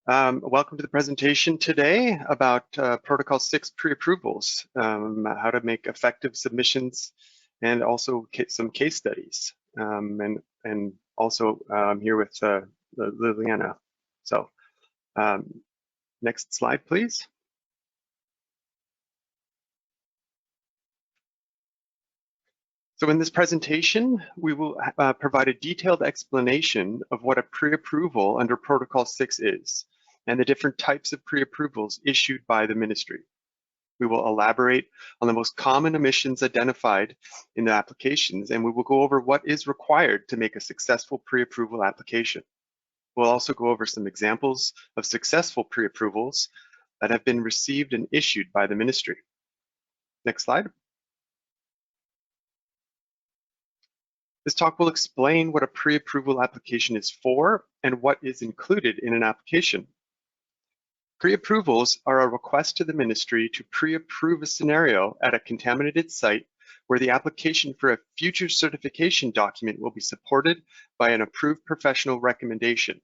Welcome to the presentation today about Protocol 6 pre-approvals, how to make effective submissions, and also some case studies. And also here with Liliana. So next slide, please. So in this presentation, we will provide a detailed explanation of what a pre-approval under Protocol 6 is, and the different types of pre-approvals issued by the ministry. We will elaborate on the most common omissions identified in the applications, and we will go over what is required to make a successful pre-approval application. We'll also go over some examples of successful pre-approvals that have been received and issued by the ministry. Next slide. This talk will explain what a pre-approval application is for and what is included in an application. Pre-approvals are a request to the ministry to pre-approve a scenario at a contaminated site where the application for a future certification document will be supported by an approved professional recommendation.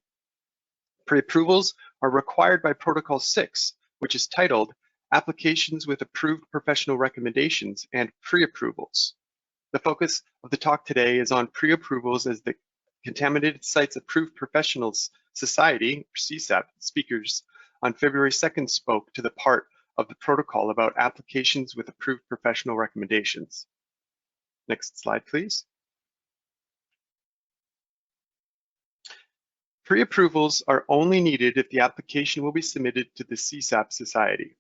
Pre-approvals are required by Protocol 6, which is titled Applications with Approved Professional Recommendations and Pre-approvals. The focus of the talk today is on pre-approvals as the Contaminated Sites Approved Professionals Society, or CSAP, speakers on February 2nd spoke to the part of the protocol about applications with approved professional recommendations. Next slide, please. Pre-approvals are only needed if the application will be submitted to the CSAP Society.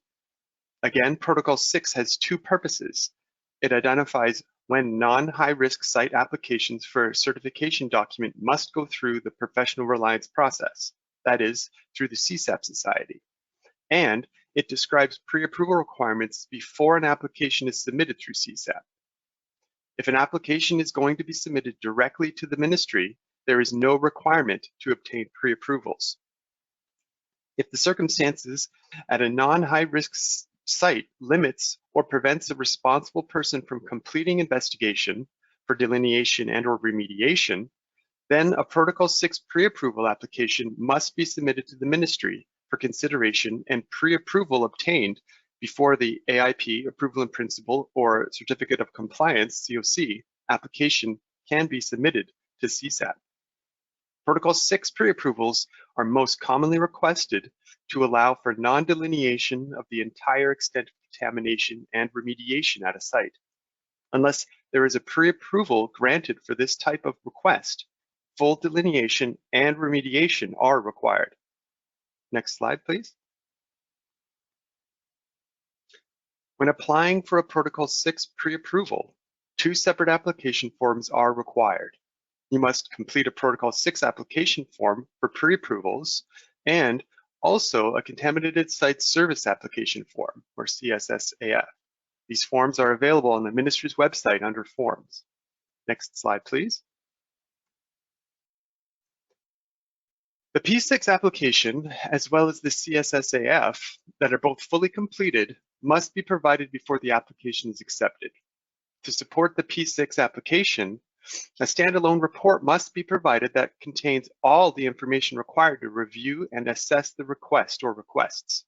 Again, Protocol 6 has two purposes. It identifies when non-high-risk site applications for a certification document must go through the professional reliance process, that is, through the CSAP Society. And it describes pre-approval requirements before an application is submitted through CSAP. If an application is going to be submitted directly to the ministry, there is no requirement to obtain pre-approvals. If the circumstances at a non-high-risk site limits or prevents a responsible person from completing investigation for delineation and or remediation, then a Protocol 6 pre-approval application must be submitted to the ministry for consideration and pre-approval obtained before the AIP, Approval in Principle, or Certificate of Compliance, COC, application can be submitted to CSAP. Protocol 6 pre-approvals are most commonly requested to allow for non-delineation of the entire extent of contamination and remediation at a site. Unless there is a pre-approval granted for this type of request, full delineation and remediation are required. Next slide, please. When applying for a Protocol 6 pre-approval, two separate application forms are required. You must complete a Protocol 6 application form for pre-approvals and also a Contaminated Site Service Application Form, or CSSAF. These forms are available on the ministry's website under Forms. Next slide, please. The P6 application, as well as the CSSAF, that are both fully completed, must be provided before the application is accepted. To support the P6 application, a standalone report must be provided that contains all the information required to review and assess the request or requests.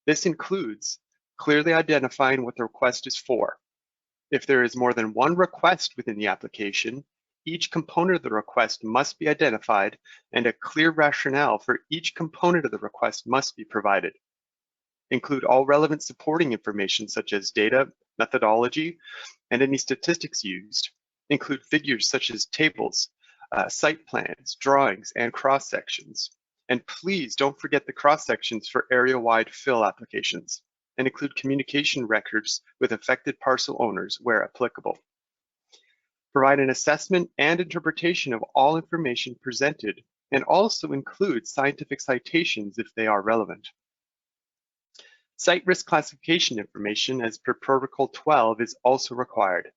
This includes clearly identifying what the request is for. If there is more than one request within the application, each component of the request must be identified and a clear rationale for each component of the request must be provided. Include all relevant supporting information such as data, methodology, and any statistics used. Include figures such as tables, site plans, drawings, and cross-sections. And please don't forget the cross-sections for area-wide fill applications, and include communication records with affected parcel owners where applicable. Provide an assessment and interpretation of all information presented, and also include scientific citations if they are relevant. Site risk classification information as per Protocol 12 is also required.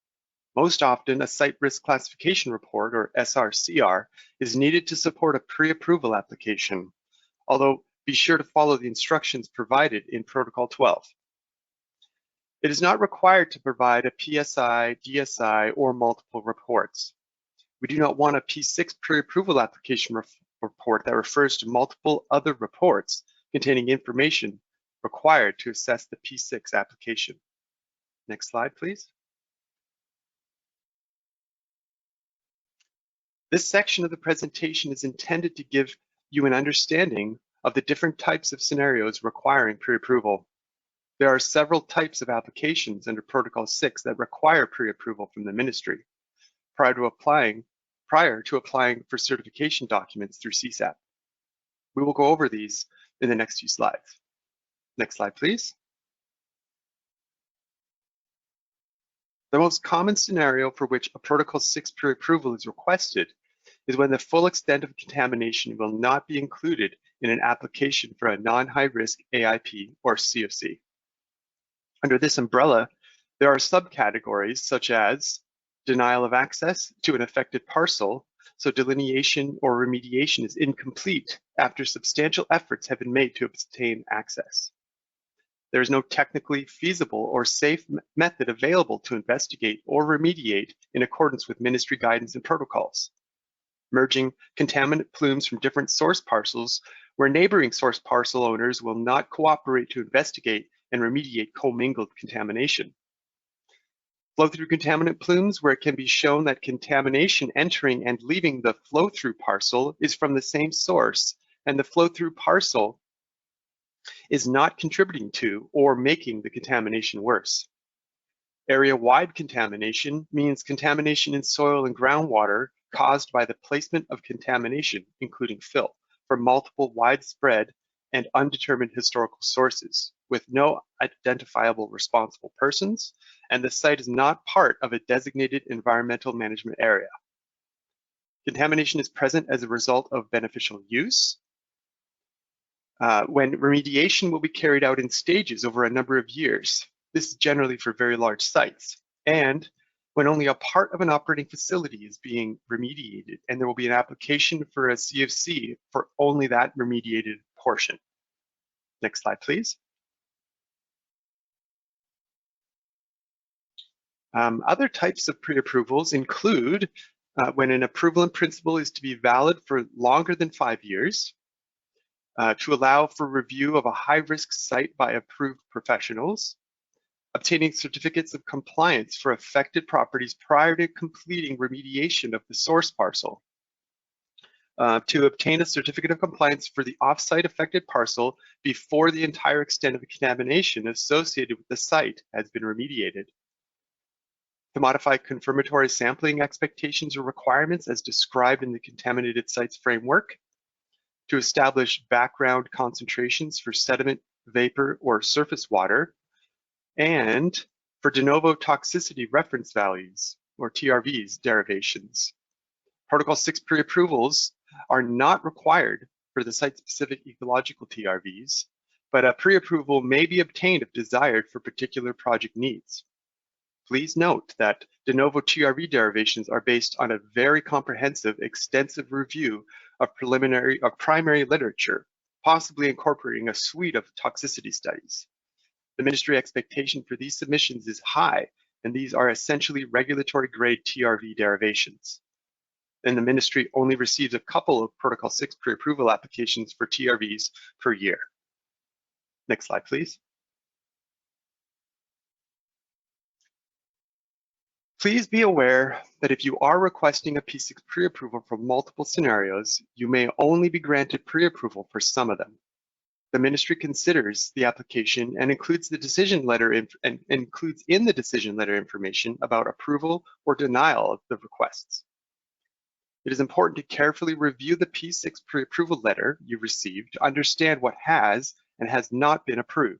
Most often, a Site Risk Classification Report, or SRCR, is needed to support a pre-approval application, although be sure to follow the instructions provided in Protocol 12. It is not required to provide a PSI, DSI, or multiple reports. We do not want a P6 pre-approval application report that refers to multiple other reports containing information required to assess the P6 application. Next slide, please. This section of the presentation is intended to give you an understanding of the different types of scenarios requiring pre-approval. There are several types of applications under Protocol 6 that require pre-approval from the ministry prior to applying for certification documents through CSAP. We will go over these in the next few slides. Next slide, please. The most common scenario for which a Protocol 6 pre-approval is requested is when the full extent of contamination will not be included in an application for a non-high-risk AIP or COC. Under this umbrella, there are subcategories such as denial of access to an affected parcel, so delineation or remediation is incomplete after substantial efforts have been made to obtain access. There is no technically feasible or safe method available to investigate or remediate in accordance with ministry guidance and protocols. Merging contaminant plumes from different source parcels where neighboring source parcel owners will not cooperate to investigate and remediate commingled contamination. Flow-through contaminant plumes where it can be shown that contamination entering and leaving the flow-through parcel is from the same source and the flow-through parcel is not contributing to or making the contamination worse. Area-wide contamination means contamination in soil and groundwater caused by the placement of contamination, including fill, from multiple widespread and undetermined historical sources with no identifiable responsible persons, and the site is not part of a designated environmental management area. Contamination is present as a result of beneficial use, when remediation will be carried out in stages over a number of years. This is generally for very large sites, and when only a part of an operating facility is being remediated, and there will be an application for a CFC for only that remediated portion. Next slide, please. Other types of pre-approvals include when an approval in principle is to be valid for longer than 5 years, to allow for review of a high-risk site by approved professionals, obtaining certificates of compliance for affected properties prior to completing remediation of the source parcel, to obtain a certificate of compliance for the off-site affected parcel before the entire extent of the contamination associated with the site has been remediated, to modify confirmatory sampling expectations or requirements as described in the contaminated sites framework, to establish background concentrations for sediment, vapor, or surface water, and for de novo toxicity reference values, or TRVs, derivations. Protocol 6 pre-approvals are not required for the site-specific ecological TRVs, but a pre-approval may be obtained if desired for particular project needs. Please note that de novo TRV derivations are based on a very comprehensive, extensive review of primary literature, possibly incorporating a suite of toxicity studies. The ministry expectation for these submissions is high, and these are essentially regulatory grade TRV derivations. And the ministry only receives a couple of Protocol 6 pre-approval applications for TRVs per year. Next slide, please. Please be aware that if you are requesting a P6 pre-approval for multiple scenarios, you may only be granted pre-approval for some of them. The ministry considers the application and includes the decision letter includes in the decision letter information about approval or denial of the requests. It is important to carefully review the P6 pre-approval letter you received to understand what has and has not been approved.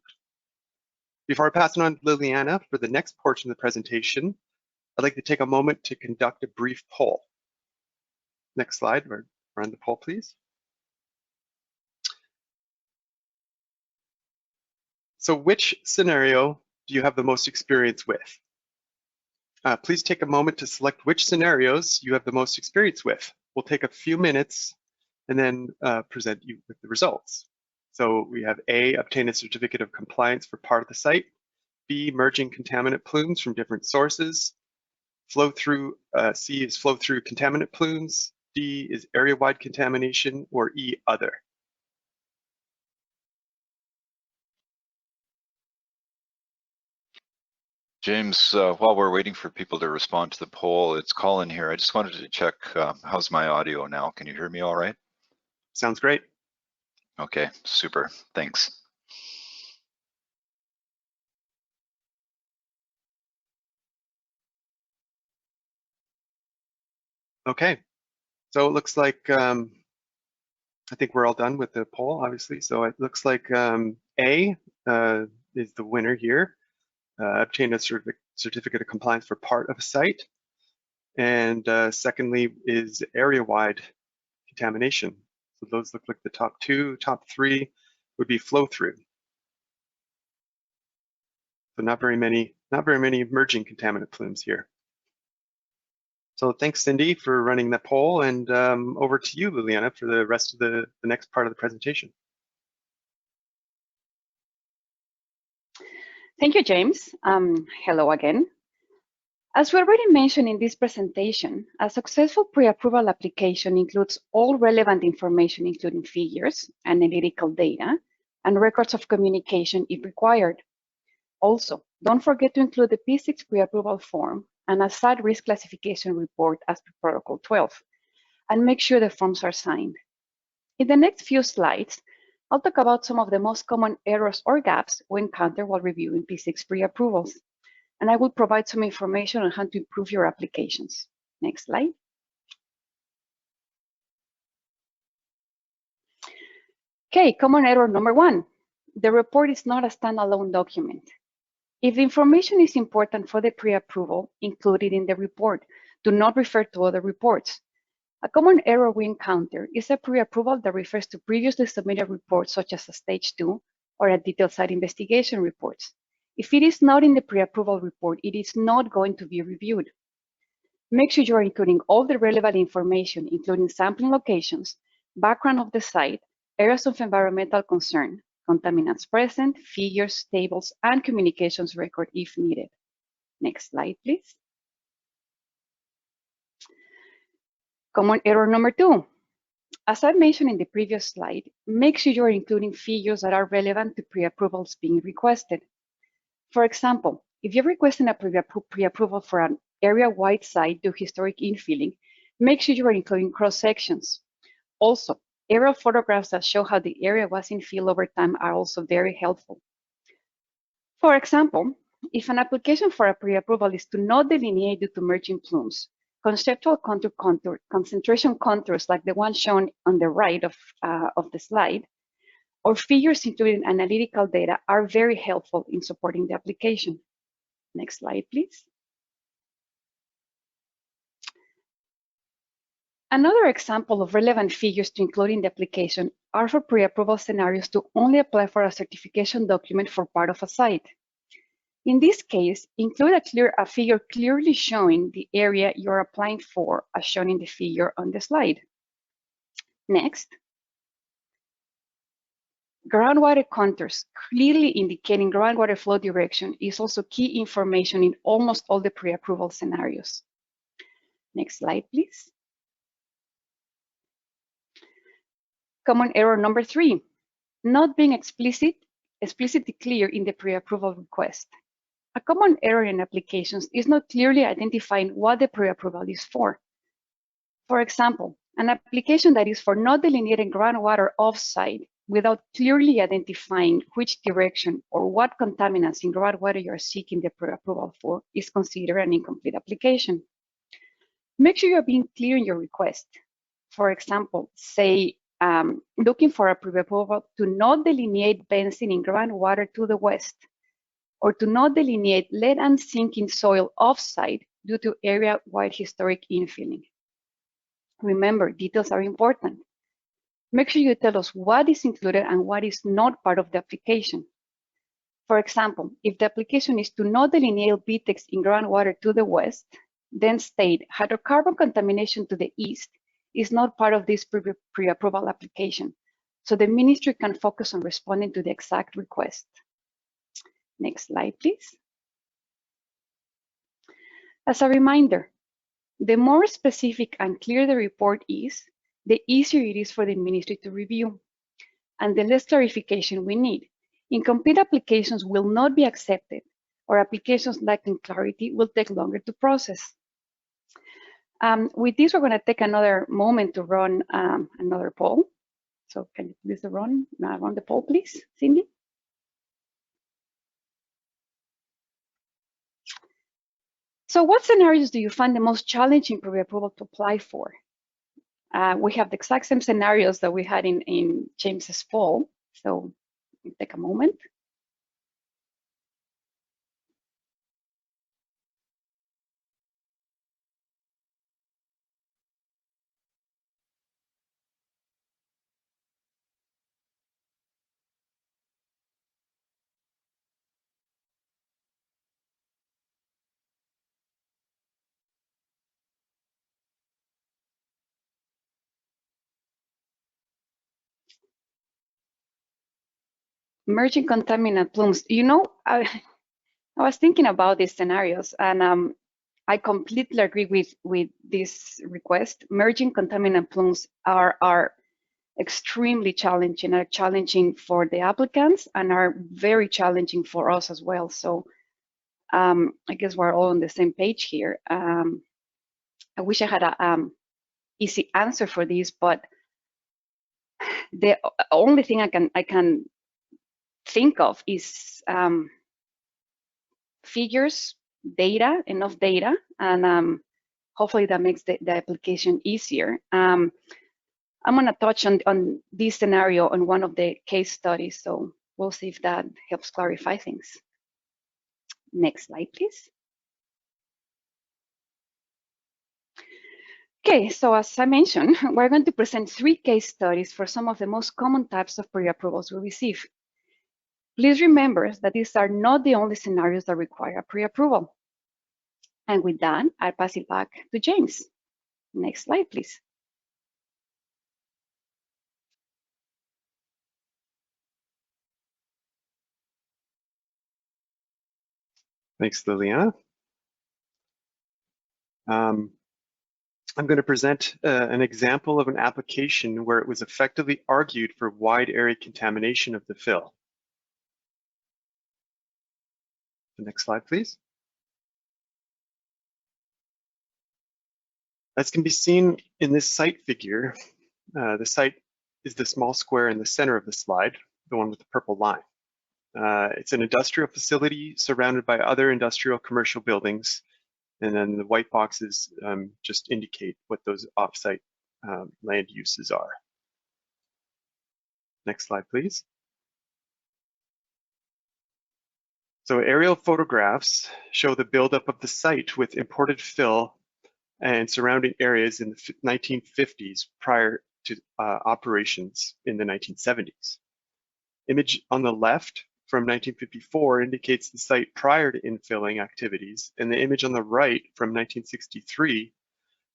Before I pass it on to Liliana for the next portion of the presentation, I'd like to take a moment to conduct a brief poll. Next slide, run the poll, please. So which scenario do you have the most experience with? Please take a moment to select which scenarios you have the most experience with. We'll take a few minutes and then present you with the results. So we have A, obtain a certificate of compliance for part of the site. B, merging contaminant plumes from different sources. Flow through, C is flow through contaminant plumes. D is area-wide contamination, or E, other. James, while we're waiting for people to respond to the poll, it's Colin here. I just wanted to check, how's my audio now? Can you hear me all right? Sounds great. Okay, super, thanks. Okay, so it looks like, I think we're all done with the poll, obviously. So it looks like A is the winner here. Obtain a certificate of compliance for part of a site. And secondly is area-wide contamination. So those look like the top two. Top three would be flow-through. So not very many emerging contaminant plumes here. So thanks, Cindy, for running that poll, and over to you, Liliana, for the rest of the next part of the presentation. Thank you, James. Hello again. As we already mentioned in this presentation, a successful pre-approval application includes all relevant information, including figures, analytical data, and records of communication if required. Also, don't forget to include the P6 pre-approval form and a site risk classification report as per Protocol 12, and make sure the forms are signed. In the next few slides, I'll talk about some of the most common errors or gaps we encounter while reviewing P6 pre-approvals, and I will provide some information on how to improve your applications. Next slide. Okay, common error number one. The report is not a standalone document. If the information is important for the pre-approval, include it in the report. Do not refer to other reports. A common error we encounter is a pre-approval that refers to previously submitted reports, such as a stage 2 or a detailed site investigation reports. If it is not in the pre-approval report, it is not going to be reviewed. Make sure you are including all the relevant information, including sampling locations, background of the site, areas of environmental concern, contaminants present, figures, tables, and communications record if needed. Next slide, please. Common error number two. As I mentioned in the previous slide, make sure you are including figures that are relevant to pre-approvals being requested. For example, if you're requesting a pre-approval for an area-wide site to historic infilling, make sure you are including cross-sections. Also, aerial photographs that show how the area was infilled over time are also very helpful. For example, if an application for a pre-approval is to not delineate due to merging plumes, conceptual concentration contours like the one shown on the right of the slide, or figures including analytical data are very helpful in supporting the application. Next slide, please. Another example of relevant figures to include in the application are for pre-approval scenarios to only apply for a certification document for part of a site. In this case, include a figure clearly showing the area you're applying for, as shown in the figure on the slide. Next, groundwater contours clearly indicating groundwater flow direction is also key information in almost all the pre-approval scenarios. Next slide, please. Common error number three, not being explicitly clear in the pre-approval request. A common error in applications is not clearly identifying what the pre-approval is for. For example, an application that is for not delineating groundwater off-site without clearly identifying which direction or what contaminants in groundwater you are seeking the pre-approval for is considered an incomplete application. Make sure you're being clear in your request. For example, say, looking for a pre-approval to not delineate benzene in groundwater to the west, or to not delineate lead and zinc in soil off-site due to area-wide historic infilling. Remember, details are important. Make sure you tell us what is included and what is not part of the application. For example, if the application is to not delineate BTEX in groundwater to the west, then state hydrocarbon contamination to the east is not part of this pre-approval application, so the ministry can focus on responding to the exact request. Next slide, please. As a reminder, The more specific and clear the report is, the easier it is for the ministry to review, and the less clarification we need. Incomplete applications will not be accepted, or applications lacking clarity will take longer to process. With this, we're going to take another moment to run another poll. So can you please run the poll, please, Cindy? So what scenarios do you find the most challenging pre-approval to apply for? We have the exact same scenarios that we had in James's poll. So take a moment. Merging contaminant plumes. You know, I was thinking about these scenarios, and I completely agree with this request. Merging contaminant plumes are extremely challenging, are challenging for the applicants, and are very challenging for us as well. So I guess we're all on the same page here. I wish I had a easy answer for this, but the only thing I can think of is figures, data, enough data, and hopefully that makes the application easier. I'm going to touch on this scenario on one of the case studies, so we'll see if that helps clarify things. Next slide, please. Okay, so as I mentioned, we're going to present 3 case studies for some of the most common types of pre-approvals we receive. Please remember that these are not the only scenarios that require a pre-approval. And with that, I'll pass it back to James. Next slide, please. Thanks, Liliana. I'm going to present an example of an application where it was effectively argued for wide area contamination of the fill. The next slide, please. As can be seen in this site figure, the site is the small square in the center of the slide, the one with the purple line. It's an industrial facility surrounded by other industrial commercial buildings, and then the white boxes just indicate what those offsite land uses are. Next slide, please. So aerial photographs show the buildup of the site with imported fill and surrounding areas in the 1950s prior to operations in the 1970s. Image on the left from 1954 indicates the site prior to infilling activities, and the image on the right from 1963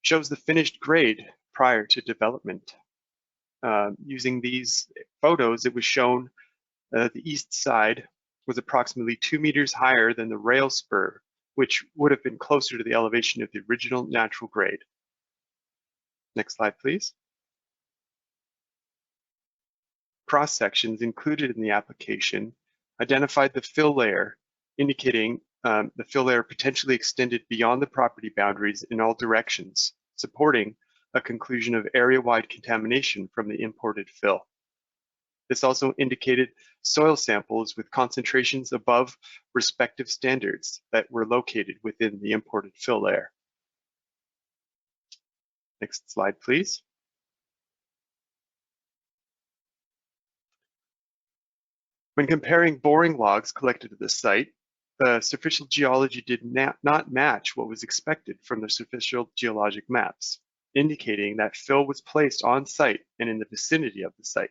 shows the finished grade prior to development. Using these photos, it was shown the east side was approximately 2 meters higher than the rail spur, which would have been closer to the elevation of the original natural grade. Next slide, please. Cross sections included in the application identified the fill layer, indicating the fill layer potentially extended beyond the property boundaries in all directions, supporting a conclusion of area-wide contamination from the imported fill. This also indicated soil samples with concentrations above respective standards that were located within the imported fill layer. Next slide, please. When comparing boring logs collected at the site, the superficial geology did not match what was expected from the superficial geologic maps, indicating that fill was placed on site and in the vicinity of the site.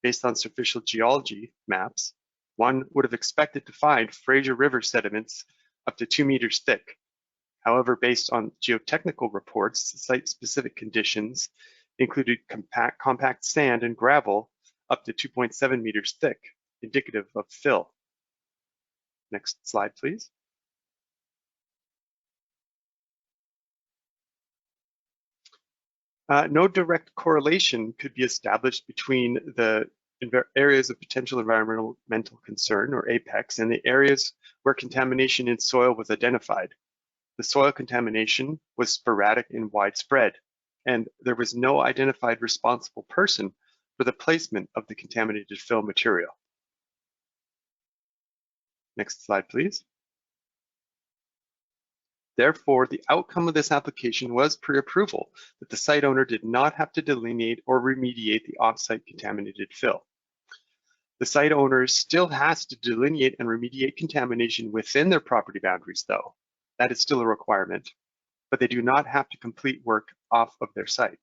Based on superficial geology maps, one would have expected to find Fraser River sediments up to 2 meters thick. However, based on geotechnical reports, site-specific conditions included compact sand and gravel up to 2.7 meters thick, indicative of fill. Next slide, please. No direct correlation could be established between the areas of potential environmental concern, or APEX, and the areas where contamination in soil was identified. The soil contamination was sporadic and widespread, and there was no identified responsible person for the placement of the contaminated fill material. Next slide, please. Therefore, the outcome of this application was pre-approval, that the site owner did not have to delineate or remediate the off-site contaminated fill. The site owner still has to delineate and remediate contamination within their property boundaries, though. That is still a requirement, but they do not have to complete work off of their site.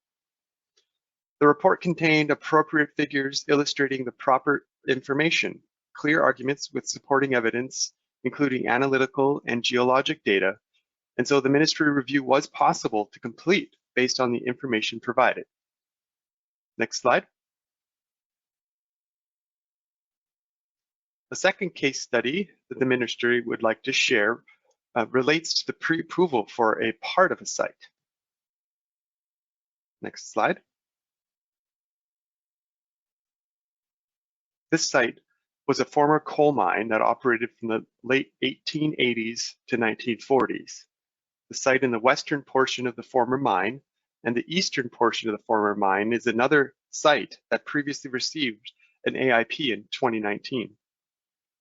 The report contained appropriate figures illustrating the proper information, clear arguments with supporting evidence, including analytical and geologic data, and so the ministry review was possible to complete based on the information provided. Next slide. The second case study that the ministry would like to share relates to the pre-approval for a part of a site. Next slide. This site was a former coal mine that operated from the late 1880s to 1940s. The site in the western portion of the former mine and the eastern portion of the former mine is another site that previously received an AIP in 2019.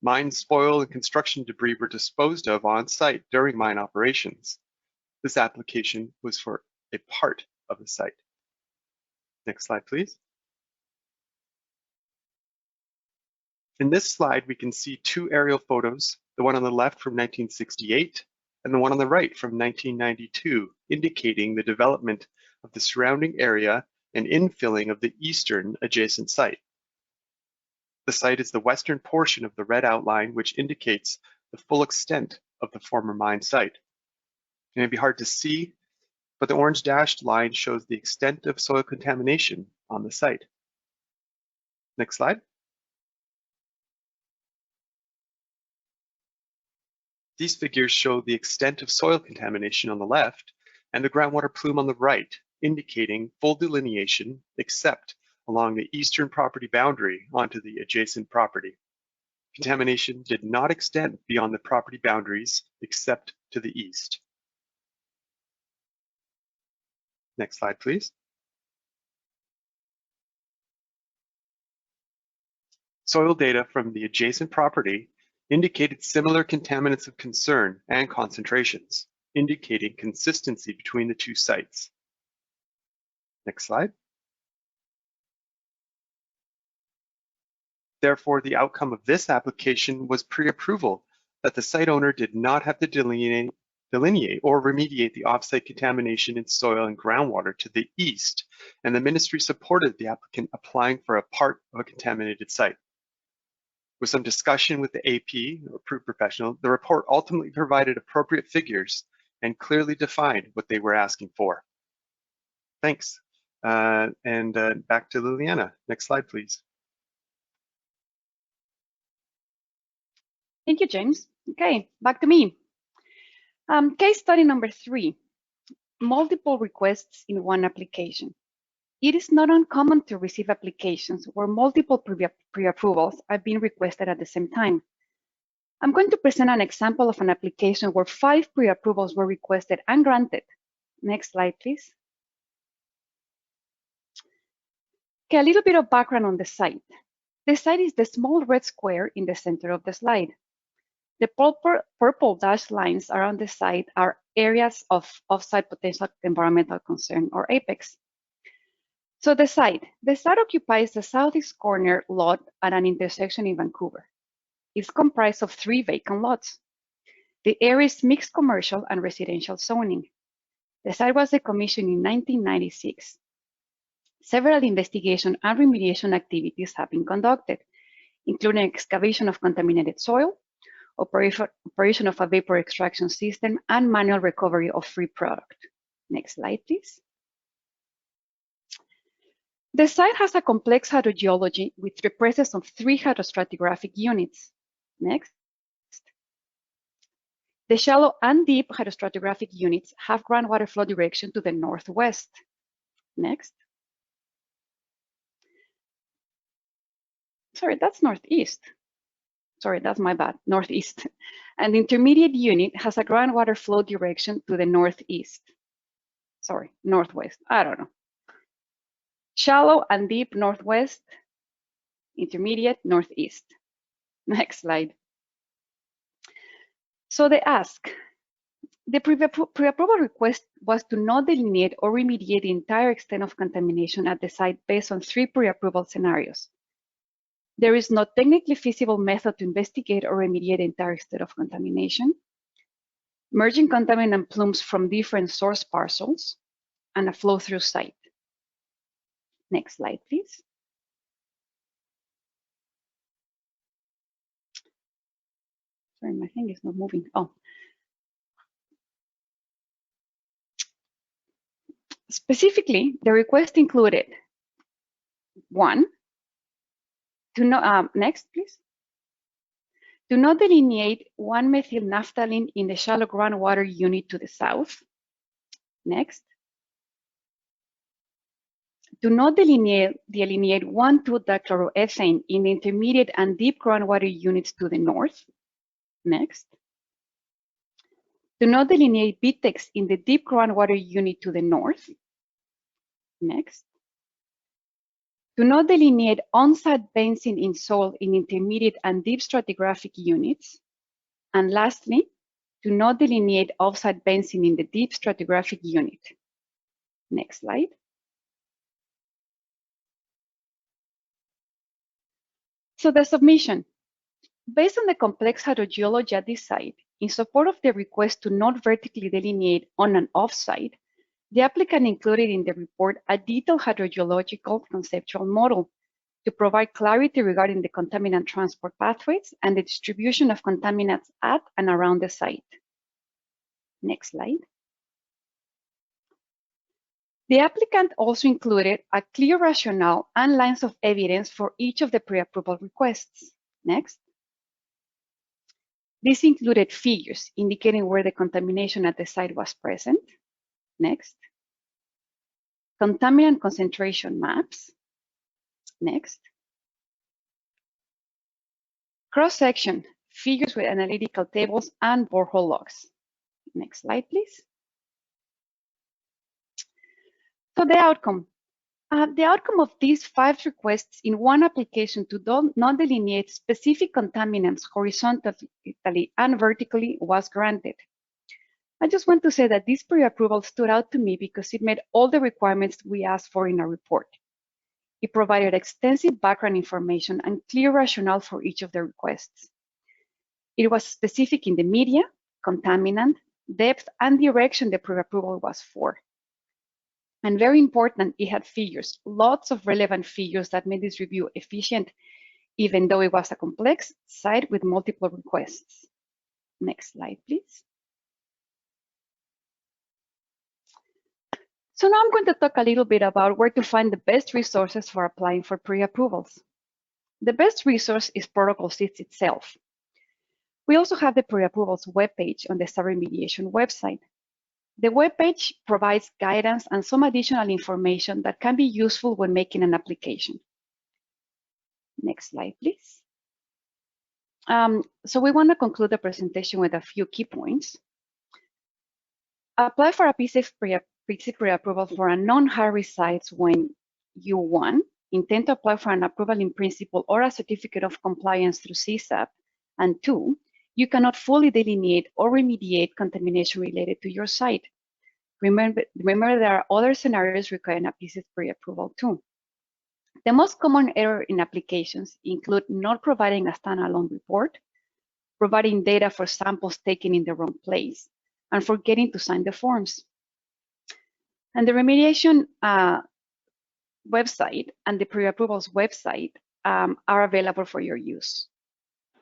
Mine spoil and construction debris were disposed of on site during mine operations. This application was for a part of the site. Next slide, please. In this slide, we can see two aerial photos, the one on the left from 1968 and the one on the right from 1992, indicating the development of the surrounding area and infilling of the eastern adjacent site. The site is the western portion of the red outline, which indicates the full extent of the former mine site. It may be hard to see, but the orange dashed line shows the extent of soil contamination on the site. Next slide. These figures show the extent of soil contamination on the left and the groundwater plume on the right, indicating full delineation except along the eastern property boundary onto the adjacent property. Contamination did not extend beyond the property boundaries except to the east. Next slide, please. Soil data from the adjacent property indicated similar contaminants of concern and concentrations, indicating consistency between the two sites. Next slide. Therefore, the outcome of this application was pre-approval, that the site owner did not have to delineate or remediate the off-site contamination in soil and groundwater to the east, and the ministry supported the applicant applying for a part of a contaminated site. With some discussion with the AP, or approved professional, the report ultimately provided appropriate figures and clearly defined what they were asking for. Thanks. Back to Liliana. Next slide, please. Thank you, James. Okay, back to me. Case study number 3, multiple requests in one application. It is not uncommon to receive applications where multiple pre-approvals are being requested at the same time. I'm going to present an example of an application where 5 pre-approvals were requested and granted. Next slide, please. Okay, a little bit of background on the site. The site is the small red square in the center of the slide. The purple dashed lines around the site are areas of off-site potential environmental concern, or APEX. So the site occupies the southeast corner lot at an intersection in Vancouver. It's comprised of 3 vacant lots. The area is mixed commercial and residential zoning. The site was decommissioned in 1996. Several investigation and remediation activities have been conducted, including excavation of contaminated soil, operation of a vapor extraction system, and manual recovery of free product. Next slide, please. The site has a complex hydrogeology with the presence of 3 hydrostratigraphic units. Next. The shallow and deep hydrostratigraphic units have groundwater flow direction to the northwest. Next. Sorry, that's northeast. Sorry, that's my bad, northeast. And the intermediate unit has a groundwater flow direction to the northeast. Sorry, northwest, I don't know. Shallow and deep northwest, intermediate northeast. Next slide. So they ask, the pre-approval request was to not delineate or remediate the entire extent of contamination at the site based on 3 pre-approval scenarios. There is no technically feasible method to investigate or remediate the entire extent of contamination, merging contaminant plumes from different source parcels, and a flow-through site. Next slide, please. Sorry, my thing is not moving. Oh. Specifically, the request included 1, to not, next, please. Do not delineate 1-methyl naphthalene in the shallow groundwater unit to the south. Next. Do not delineate 1,2-dichloroethane in the intermediate and deep groundwater units to the north. Next. Do not delineate BTEX in the deep groundwater unit to the north. Next. Do not delineate on-site benzene in soil in intermediate and deep stratigraphic units. And lastly, do not delineate off-site benzene in the deep stratigraphic unit. Next slide. So the submission. Based on the complex hydrogeology at this site, in support of the request to not vertically delineate on and off-site, the applicant included in the report a detailed hydrogeological conceptual model to provide clarity regarding the contaminant transport pathways and the distribution of contaminants at and around the site. Next slide. The applicant also included a clear rationale and lines of evidence for each of the pre-approval requests. Next. This included figures indicating where the contamination at the site was present. Next. Contaminant concentration maps. Next. Cross-section, figures with analytical tables and borehole logs. Next slide, please. So the outcome. The outcome of these 5 requests in one application to not delineate specific contaminants horizontally and vertically was granted. I just want to say that this pre-approval stood out to me because it met all the requirements we asked for in our report. It provided extensive background information and clear rationale for each of the requests. It was specific in the media, contaminant, depth, and direction the pre-approval was for. And very important, it had figures, lots of relevant figures that made this review efficient, even though it was a complex site with multiple requests. Next slide, please. So now I'm going to talk a little bit about where to find the best resources for applying for pre-approvals. The best resource is Protocol Sheets itself. We also have the pre-approvals webpage on the SAR remediation website. The webpage provides guidance and some additional information that can be useful when making an application. Next slide, please. So we want to conclude the presentation with a few key points. Apply for a PC pre-approval for a non-high-risk site when you, 1, intend to apply for an approval in principle or a certificate of compliance through CSAP, and 2, you cannot fully delineate or remediate contamination related to your site. Remember there are other scenarios requiring a PCS pre-approval too. The most common error in applications include not providing a standalone report, providing data for samples taken in the wrong place, and forgetting to sign the forms. And the remediation website and the pre-approvals website are available for your use.